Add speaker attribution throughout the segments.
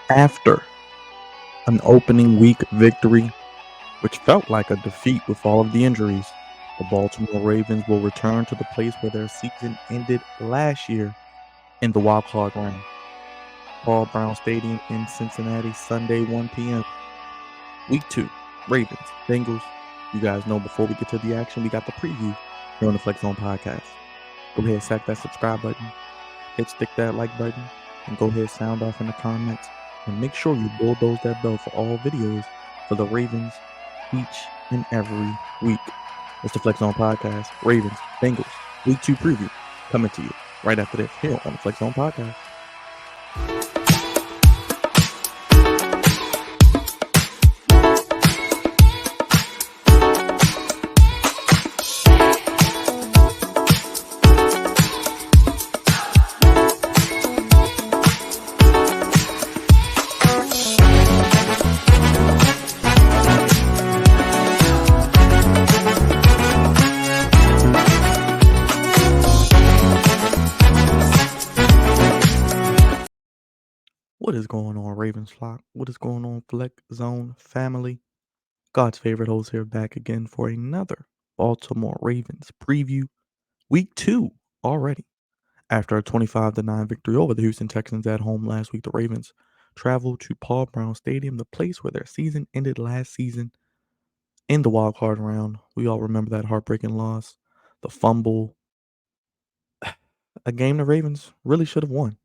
Speaker 1: After an opening week victory, which felt like a defeat with all of the injuries, the Baltimore Ravens will return to the place where their season ended last year in the Wildcard round. Paul Brown Stadium in Cincinnati, Sunday, 1 p.m. Week 2, Ravens, Bengals. You guys know before we get to the action, we got the preview here on the Flex Zone podcast. Go ahead, sack that subscribe button, stick that like button, and go ahead, sound off in the comments. And make sure you bulldoze that bell for all videos for the Ravens each and every week. It's the Flex Zone Podcast, Ravens, Bengals, Week 2 preview, coming to you right after this here on the Flex Zone Podcast. What is going on, Ravens flock? What is going on, Flex Zone family? God's favorite host here, back again for another Baltimore Ravens preview. Week 2 already. After a 25-9 victory over the Houston Texans at home last week, the Ravens traveled to Paul Brown Stadium, the place where their season ended last season in the wildcard round. We all remember that heartbreaking loss, the fumble, a game the Ravens really should have won.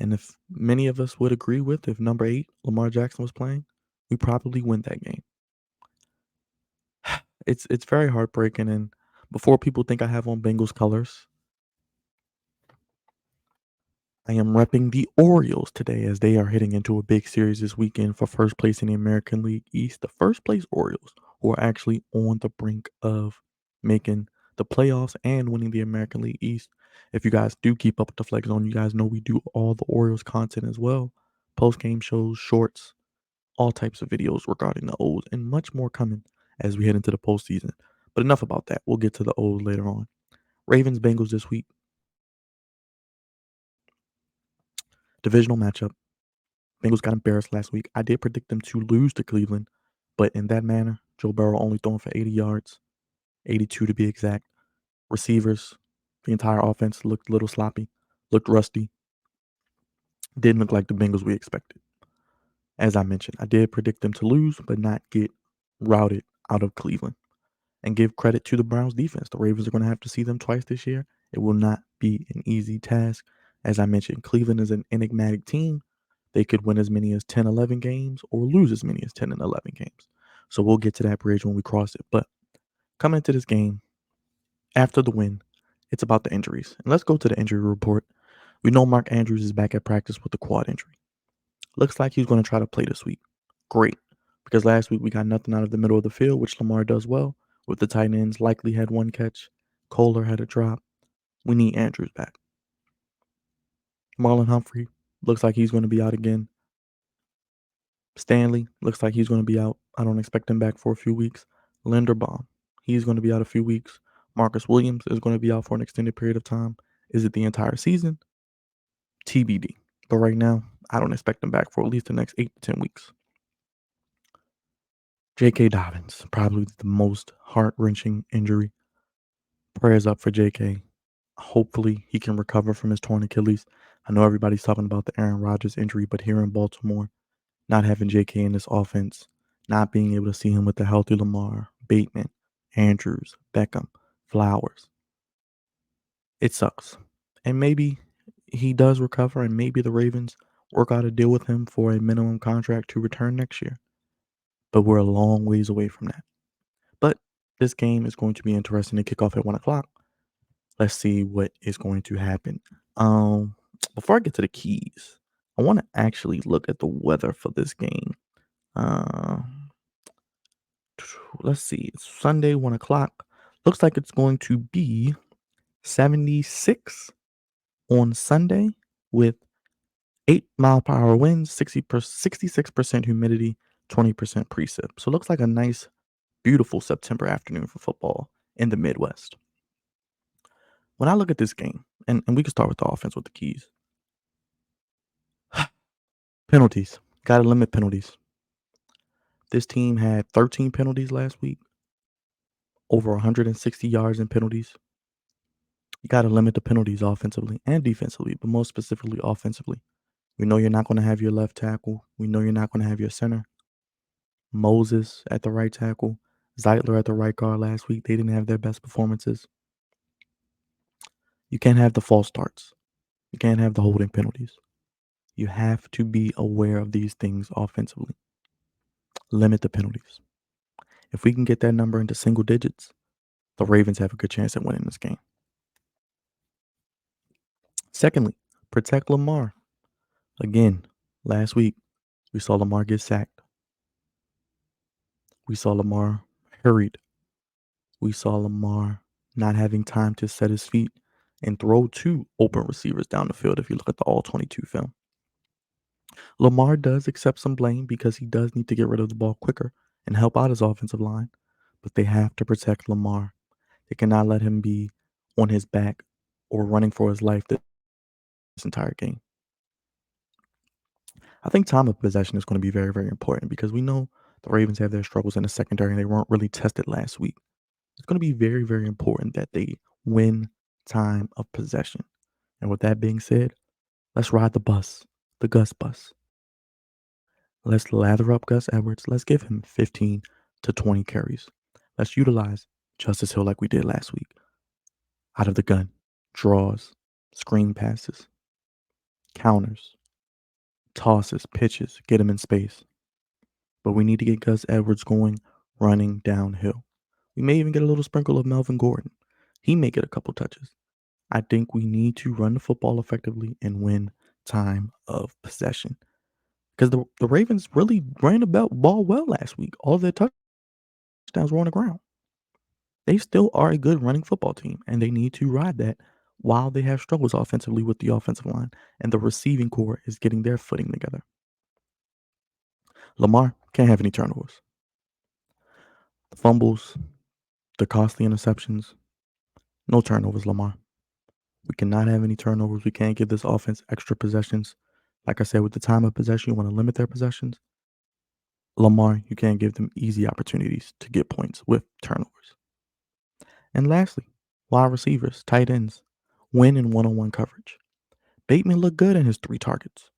Speaker 1: And if many of us would agree with, if number 8, Lamar Jackson, was playing, we probably win that game. It's very heartbreaking. And before people think I have on Bengals colors, I am repping the Orioles today as they are heading into a big series this weekend for first place in the American League East. The first place Orioles, who are actually on the brink of making the playoffs and winning the American League East. If you guys do keep up with the Flex Zone, you guys know we do all the Orioles content as well. Post-game shows, shorts, all types of videos regarding the O's, and much more coming as we head into the postseason. But enough about that. We'll get to the O's later on. Ravens, Bengals this week. Divisional matchup. Bengals got embarrassed last week. I did predict them to lose to Cleveland, but in that manner, Joe Burrow only throwing for 80 yards, 82 to be exact. Receivers, the entire offense looked a little sloppy, looked rusty. Didn't look like the Bengals we expected. As I mentioned, I did predict them to lose, but not get routed out of Cleveland. And give credit to the Browns defense. The Ravens are going to have to see them twice this year. It will not be an easy task. As I mentioned, Cleveland is an enigmatic team. They could win as many as 10, 11 games or lose as many as 10 and 11 games. So we'll get to that bridge when we cross it. But coming into this game, after the win, it's about the injuries. And let's go to the injury report. We know Mark Andrews is back at practice with the quad injury. Looks like he's going to try to play this week. Great. Because last week we got nothing out of the middle of the field, which Lamar does well. With the tight ends, likely had one catch. Kohler had a drop. We need Andrews back. Marlon Humphrey looks like he's going to be out again. Stanley looks like he's going to be out. I don't expect him back for a few weeks. Linderbaum, he's going to be out a few weeks. Marcus Williams is going to be out for an extended period of time. Is it the entire season? TBD. But right now, I don't expect him back for at least the next 8 to 10 weeks. J.K. Dobbins, probably the most heart-wrenching injury. Prayers up for J.K. Hopefully he can recover from his torn Achilles. I know everybody's talking about the Aaron Rodgers injury, but here in Baltimore, not having J.K. in this offense, not being able to see him with the healthy Lamar, Bateman, Andrews, Beckham, Flowers, it sucks. And maybe he does recover, and maybe the Ravens work out a deal with him for a minimum contract to return next year. But we're a long ways away from that. But this game is going to be interesting to kick off at 1 o'clock. Let's see what is going to happen. Before I get to the keys, I want to actually look at the weather for this game. Let's see. It's Sunday, 1 o'clock. Looks like it's going to be 76 on Sunday with 8-mile-per-hour winds, 66% humidity, 20% precip. So it looks like a nice, beautiful September afternoon for football in the Midwest. When I look at this game, and we can start with the offense with the keys. Penalties. Got to limit penalties. This team had 13 penalties last week, over 160 yards in penalties. You got to limit the penalties offensively and defensively, but most specifically offensively. We know you're not going to have your left tackle. We know you're not going to have your center. Moses at the right tackle. Zeitler at the right guard last week. They didn't have their best performances. You can't have the false starts. You can't have the holding penalties. You have to be aware of these things offensively. Limit the penalties. If we can get that number into single digits, the Ravens have a good chance at winning this game. Secondly, protect Lamar. Again, last week, we saw Lamar get sacked. We saw Lamar hurried. We saw Lamar not having time to set his feet and throw two open receivers down the field if you look at the all 22 film. Lamar does accept some blame because he does need to get rid of the ball quicker and help out his offensive line, but they have to protect Lamar. They cannot let him be on his back or running for his life this entire game. I think time of possession is going to be very, very important because we know the Ravens have their struggles in the secondary and they weren't really tested last week. It's going to be very, very important that they win time of possession. And with that being said, let's ride the bus, the Gus bus. Let's lather up Gus Edwards. Let's give him 15 to 20 carries. Let's utilize Justice Hill like we did last week. Out of the gun, draws, screen passes, counters, tosses, pitches, get him in space. But we need to get Gus Edwards going, running downhill. We may even get a little sprinkle of Melvin Gordon. He may get a couple touches. I think we need to run the football effectively and win time of possession. Because the Ravens really ran the ball well last week. All of their touchdowns were on the ground. They still are a good running football team, and they need to ride that while they have struggles offensively with the offensive line, and the receiving core is getting their footing together. Lamar can't have any turnovers. The fumbles, the costly interceptions, no turnovers, Lamar. We cannot have any turnovers. We can't give this offense extra possessions. Like I said, with the time of possession, you want to limit their possessions. Lamar, you can't give them easy opportunities to get points with turnovers. And lastly, wide receivers, tight ends, win in one-on-one coverage. Bateman looked good in his 3 targets.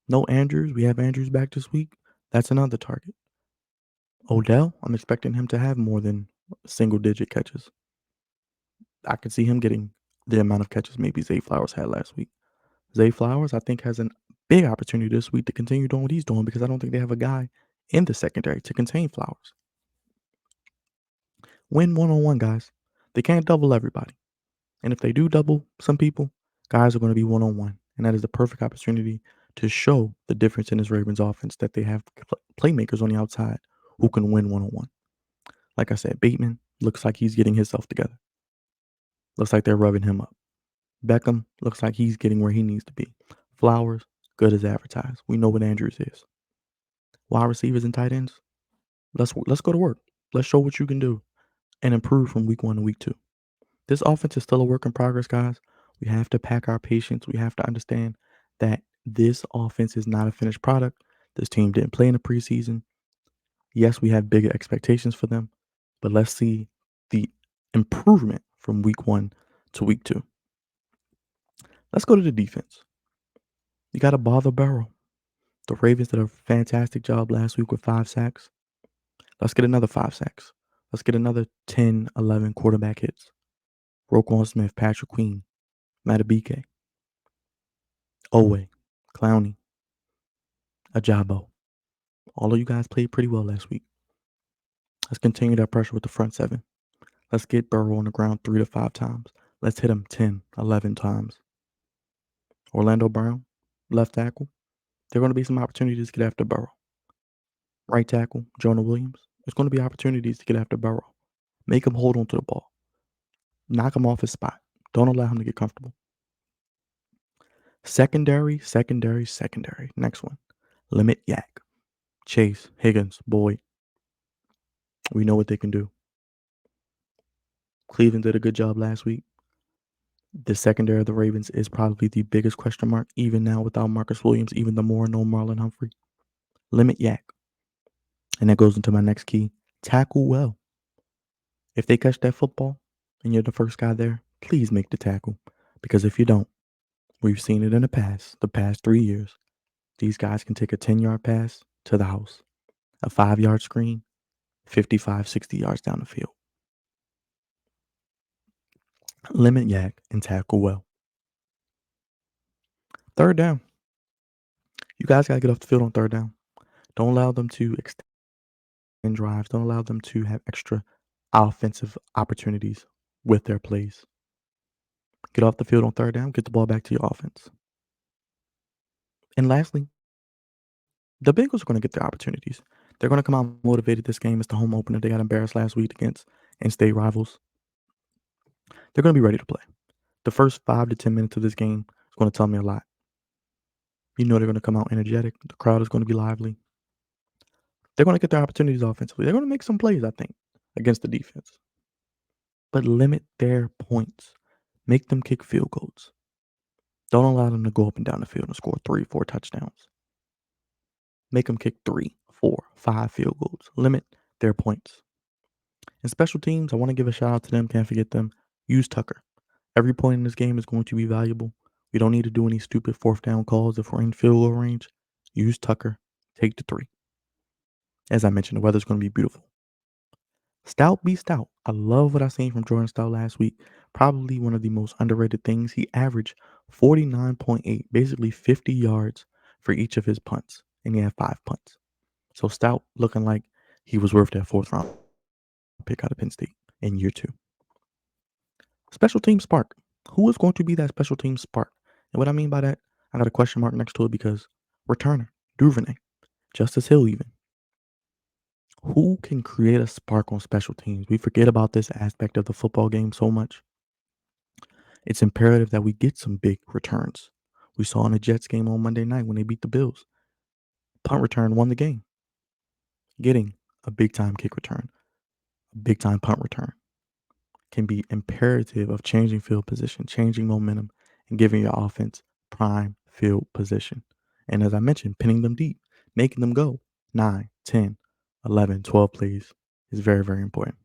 Speaker 1: No Andrews. We have Andrews back this week. That's another target. Odell, I'm expecting him to have more than single-digit catches. I could see him getting the amount of catches maybe Zay Flowers had last week. Zay Flowers, I think, has a big opportunity this week to continue doing what he's doing because I don't think they have a guy in the secondary to contain Flowers. Win one-on-one, guys. They can't double everybody. And if they do double some people, guys are going to be one-on-one. And that is the perfect opportunity to show the difference in this Ravens offense that they have playmakers on the outside who can win one-on-one. Like I said, Bateman looks like he's getting himself together. Looks like they're rubbing him up. Beckham looks like he's getting where he needs to be. Flowers, good as advertised. We know what Andrews is. Wide receivers and tight ends, let's go to work. Let's show what you can do and improve from week 1 to week 2. This offense is still a work in progress, guys. We have to pack our patience. We have to understand that this offense is not a finished product. This team didn't play in the preseason. Yes, we have bigger expectations for them, but let's see the improvement from week 1 to week 2. Let's go to the defense. You got to bother Burrow. The Ravens did a fantastic job last week with 5 sacks. Let's get another 5 sacks. Let's get another 10, 11 quarterback hits. Roquan Smith, Patrick Queen, Matabike, Owe, Clowney, Ajabo. All of you guys played pretty well last week. Let's continue that pressure with the front 7. Let's get Burrow on the ground 3 to 5 times. Let's hit him 10, 11 times. Orlando Brown, left tackle. There are going to be some opportunities to get after Burrow. Right tackle, Jonah Williams. There's going to be opportunities to get after Burrow. Make him hold on to the ball. Knock him off his spot. Don't allow him to get comfortable. Secondary. Next one. Limit Yak. Chase, Higgins, Boyd. We know what they can do. Cleveland did a good job last week. The secondary of the Ravens is probably the biggest question mark, even now without Marcus Williams, even the more known Marlon Humphrey. Limit yak. And that goes into my next key. Tackle well. If they catch that football and you're the first guy there, please make the tackle. Because if you don't, we've seen it in the past 3 years. These guys can take a 10-yard pass to the house, a 5-yard screen, 55, 60 yards down the field. Limit yak and tackle well. Third down. You guys got to get off the field on third down. Don't allow them to extend drives. Don't allow them to have extra offensive opportunities with their plays. Get off the field on third down. Get the ball back to your offense. And lastly, the Bengals are going to get their opportunities. They're going to come out motivated. This game is the home opener. They got embarrassed last week against in-state rivals. They're going to be ready to play. The first 5 to 10 minutes of this game is going to tell me a lot. You know they're going to come out energetic. The crowd is going to be lively. They're going to get their opportunities offensively. They're going to make some plays, I think, against the defense. But limit their points. Make them kick field goals. Don't allow them to go up and down the field and score 3, 4 touchdowns. Make them kick 3, 4, 5 field goals. Limit their points. And special teams, I want to give a shout out to them. Can't forget them. Use Tucker. Every point in this game is going to be valuable. We don't need to do any stupid fourth down calls if we're in field goal range. Use Tucker. Take the 3. As I mentioned, the weather's going to be beautiful. Stout be stout. I love what I seen from Jordan Stout last week. Probably one of the most underrated things. He averaged 49.8, basically 50 yards for each of his punts. And he had 5 punts. So Stout looking like he was worth that 4th round pick out of Penn State in year 2. Special team spark. Who is going to be that special team spark? And what I mean by that, I got a question mark next to it because returner, Duvernay, Justice Hill even. Who can create a spark on special teams? We forget about this aspect of the football game so much. It's imperative that we get some big returns. We saw in the Jets game on Monday night when they beat the Bills. Punt return won the game. Getting a big time kick return, a big time punt return can be imperative of changing field position, changing momentum, and giving your offense prime field position. And as I mentioned, pinning them deep, making them go 9, 10, 11, 12 plays is very, very important.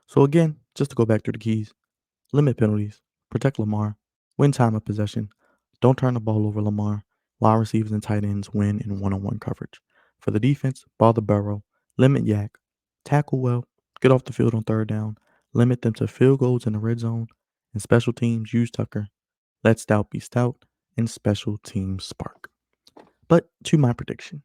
Speaker 1: So again, just to go back through the keys, limit penalties, protect Lamar, win time of possession, don't turn the ball over Lamar, wide receivers and tight ends win in one-on-one coverage. For the defense, ball the barrel, limit yak, tackle well, get off the field on third down, limit them to field goals in the red zone, and special teams use Tucker, let stout be stout, and special teams spark. But to my prediction,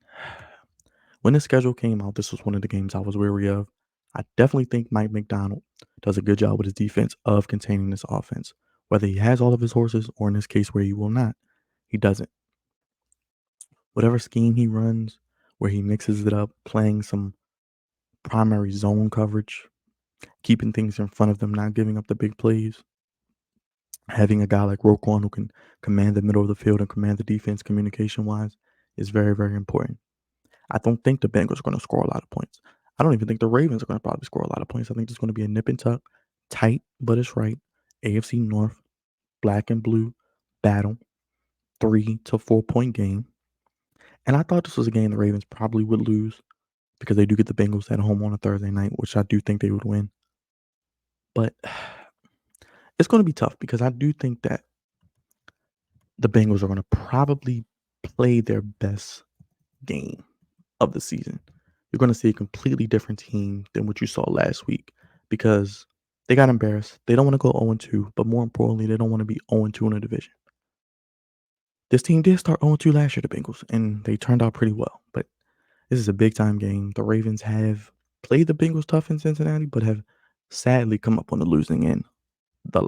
Speaker 1: when the schedule came out, this was one of the games I was wary of. I definitely think Mike McDonald does a good job with his defense of containing this offense. Whether he has all of his horses or in this case where he will not, he doesn't. Whatever scheme he runs, where he mixes it up, playing some primary zone coverage, keeping things in front of them, not giving up the big plays, having a guy like Roquan who can command the middle of the field and command the defense communication-wise is very, very important. I don't think the Bengals are going to score a lot of points. I don't even think the Ravens are going to probably score a lot of points. I think it's going to be a nip and tuck, tight, but it's right. AFC North, black and blue battle, 3 to 4 point game. And I thought this was a game the Ravens probably would lose because they do get the Bengals at home on a Thursday night, which I do think they would win. But it's going to be tough because I do think that the Bengals are going to probably play their best game of the season. You're going to see a completely different team than what you saw last week because they got embarrassed. They don't want to go 0-2, but more importantly, they don't want to be 0-2 in a division. This team did start 0-2 last year, the Bengals, and they turned out pretty well. But this is a big-time game. The Ravens have played the Bengals tough in Cincinnati, but have sadly come up on the losing end the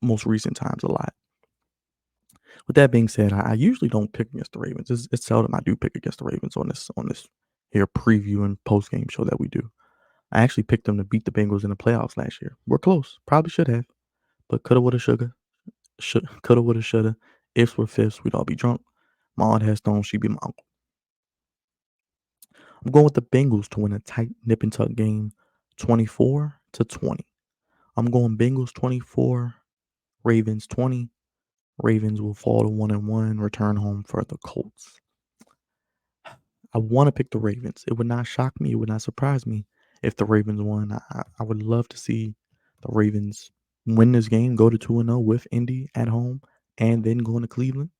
Speaker 1: most recent times a lot. With that being said, I usually don't pick against the Ravens. It's seldom I do pick against the Ravens on this here preview and post game show that we do. I actually picked them to beat the Bengals in the playoffs last year. We're close. Probably should have, but coulda, woulda, coulda, woulda, shoulda. Ifs were fifths, we'd all be drunk. My aunt has stones. She'd be my uncle. I'm going with the Bengals to win a tight nip and tuck game, 24-20. I'm going Bengals 24, Ravens 20. Ravens will fall to 1-1, return home for the Colts. I want to pick the Ravens. It would not shock me. It would not surprise me if the Ravens won. I would love to see the Ravens win this game, go to 2-0 with Indy at home, and then go into Cleveland.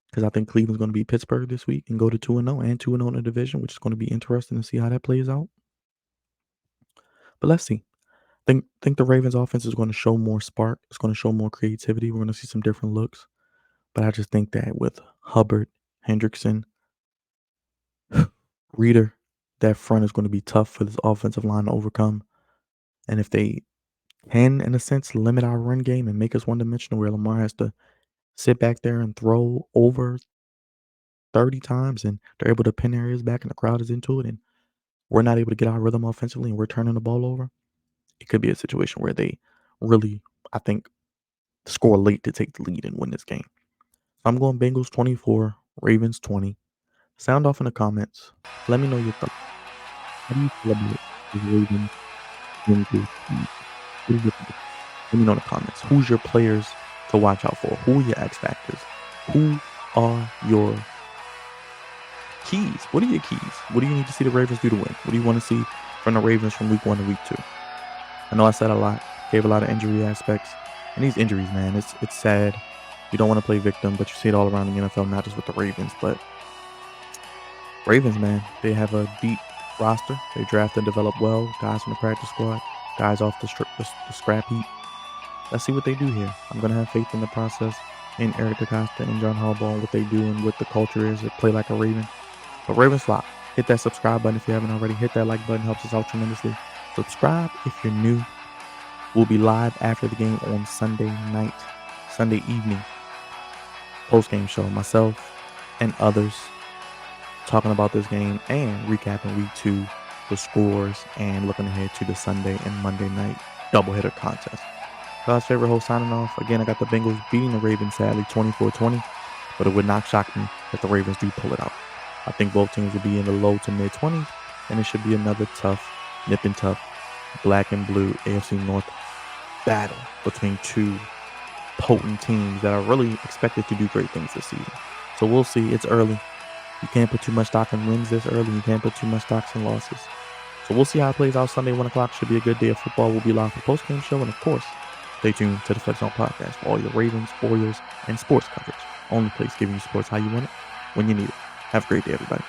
Speaker 1: Because I think Cleveland's going to beat Pittsburgh this week and go to 2-0 and 2-0 in the division, which is going to be interesting to see how that plays out. But let's see. Think the Ravens offense is going to show more spark. It's going to show more creativity. We're going to see some different looks. But I just think that with Hubbard, Hendrickson, Reader, that front is going to be tough for this offensive line to overcome. And if they can, in a sense, limit our run game and make us one-dimensional where Lamar has to sit back there and throw over 30 times and they're able to pin their ears back and the crowd is into it and we're not able to get our rhythm offensively and we're turning the ball over, it could be a situation where they really, I think, score late to take the lead and win this game. I'm going Bengals 24, Ravens 20. Sound off in the comments. Let me know your thoughts. How do you feel about the Ravens Bengals team? What is your thoughts? Let me know in the comments. Who's your players to watch out for? Who are your X factors? Who are your keys? What are your keys? What do you need to see the Ravens do to win? What do you want to see from the Ravens from week 1 to week 2? I know I said a lot, gave a lot of injury aspects. And these injuries, man, it's sad. You don't want to play victim, but you see it all around the NFL, not just with the Ravens. But Ravens, man, they have a deep roster. They draft and develop well. Guys from the practice squad, guys off the scrap heap. Let's see what they do here. I'm going to have faith in the process, in Eric DeCosta and John Harbaugh, and what they do and what the culture is. They play like a Raven. But Ravens flop. Hit that subscribe button if you haven't already. Hit that like button. Helps us out tremendously. Subscribe if you're new. We'll be live after the game on Sunday evening. Post-game show. Myself and others talking about this game and recapping week 2, the scores, and looking ahead to the Sunday and Monday night doubleheader contest. God's favorite host signing off. Again, I got the Bengals beating the Ravens sadly 24-20, but it would not shock me if the Ravens do pull it out. I think both teams will be in the low to mid 20s, and it should be another tough, nip and tough, black and blue AFC North battle between two potent teams that are really expected to do great things this season. So we'll see. It's early. You can't put too much stock in wins this early. You can't put too much stock in losses. So we'll see how it plays out Sunday, 1 o'clock. Should be a good day of football. We'll be live for post-game show, and of course, stay tuned to the Flex Zone Podcast for all your Ravens, Orioles, and sports coverage. Only place giving you sports how you want it, when you need it. Have a great day, everybody.